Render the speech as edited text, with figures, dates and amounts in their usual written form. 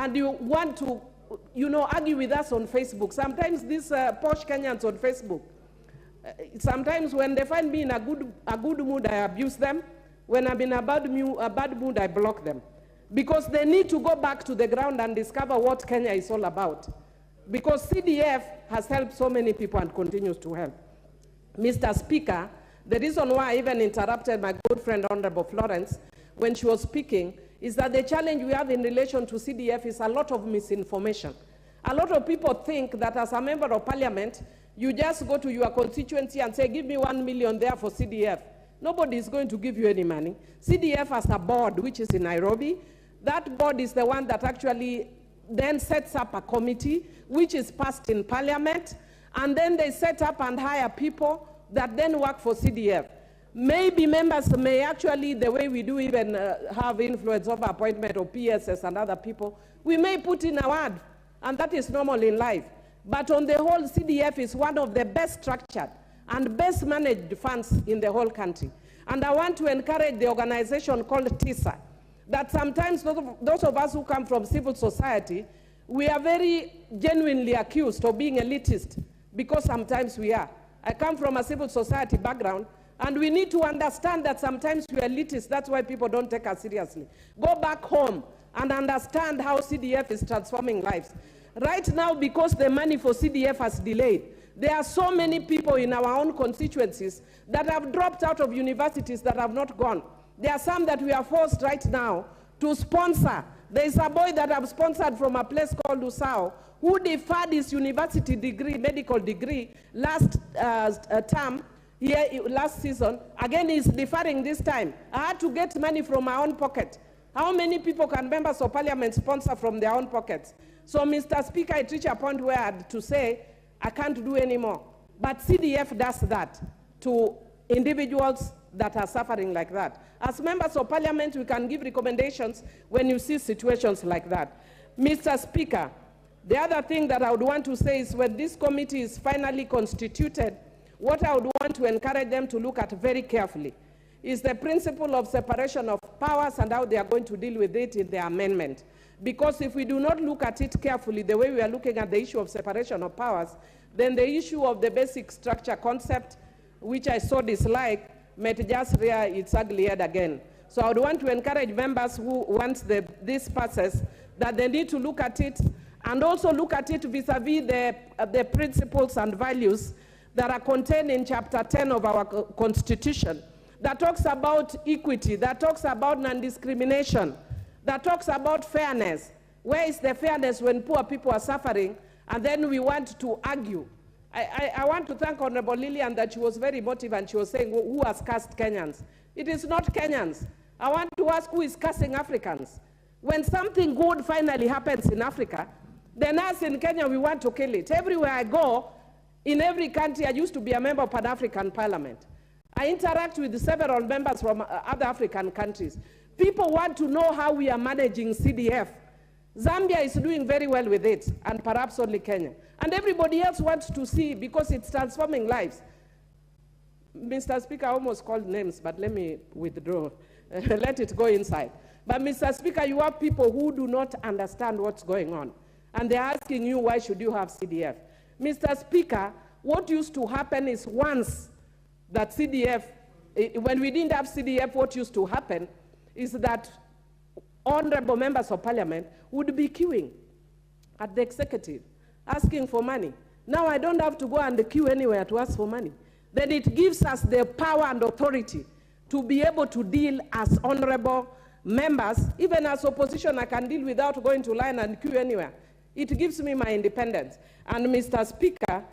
and you want to, you know, argue with us on Facebook. Sometimes these posh Kenyans on Facebook, sometimes when they find me in a good mood, I abuse them. When I'm in a bad mood, I block them. Because they need to go back to the ground and discover what Kenya is all about. Because CDF has helped so many people and continues to help. Mr. Speaker, the reason why I even interrupted my good friend Honorable Florence when she was speaking is that the challenge we have in relation to CDF is a lot of misinformation. A lot of people think that as a member of parliament, you just go to your constituency and say, give me 1 million there for CDF. Nobody is going to give you any money. CDF has a board, which is in Nairobi. That board is the one that actually then sets up a committee, which is passed in parliament, and then they set up and hire people that then work for CDF. Maybe members may actually, the way we do even have influence over appointment of PSS and other people, we may put in a word, and that is normal in life. But on the whole, CDF is one of the best structured and best managed funds in the whole country. And I want to encourage the organization called TISA, that sometimes those of us who come from civil society, we are very genuinely accused of being elitist, because sometimes we are. I come from a civil society background, and we need to understand that sometimes we are elitist. That's why people don't take us seriously. Go back home and understand how CDF is transforming lives. Right now, because the money for CDF has delayed, there are so many people in our own constituencies that have dropped out of universities that have not gone. There are some that we are forced right now to sponsor. There is a boy that I've sponsored from a place called Usao who deferred his university degree, medical degree, last term, here, last season. Again, he's deferring this time. I had to get money from my own pocket. How many people can members of parliament sponsor from their own pockets? So, Mr. Speaker, I reach a point where I had to say, I can't do anymore. But CDF does that to individuals that are suffering like that. As members of parliament, we can give recommendations when you see situations like that. Mr. Speaker, the other thing that I would want to say is when this committee is finally constituted, what I would want to encourage them to look at very carefully is the principle of separation of powers and how they are going to deal with it in their amendment. Because if we do not look at it carefully, the way we are looking at the issue of separation of powers, then the issue of the basic structure concept, which I so dislike, might just rear its ugly head again. So I would want to encourage members who, once this passes, that they need to look at it and also look at it vis-a-vis the principles and values that are contained in Chapter 10 of our Constitution, that talks about equity, that talks about non-discrimination, that talks about fairness. Where is the fairness when poor people are suffering, and then we want to argue? I want to thank Honorable Lillian that she was very emotive and she was saying, who has cursed Kenyans? It is not Kenyans. I want to ask, who is cursing Africans? When something good finally happens in Africa, then us in Kenya, we want to kill it. Everywhere I go, in every country, I used to be a member of Pan-African Parliament. I interact with several members from other African countries. People want to know how we are managing CDF. Zambia is doing very well with it, and perhaps only Kenya. And everybody else wants to see, because it's transforming lives. Mr. Speaker, I almost called names, but let me withdraw. Let it go inside. But Mr. Speaker, you have people who do not understand what's going on. And they're asking you, why should you have CDF? Mr. Speaker, what used to happen is once that CDF, when we didn't have CDF, what used to happen is that honorable members of parliament would be queuing at the executive, asking for money. Now I don't have to go and queue anywhere to ask for money. Then it gives us the power and authority to be able to deal as honorable members. Even as opposition, I can deal without going to line and queue anywhere. It gives me my independence. And Mr. Speaker,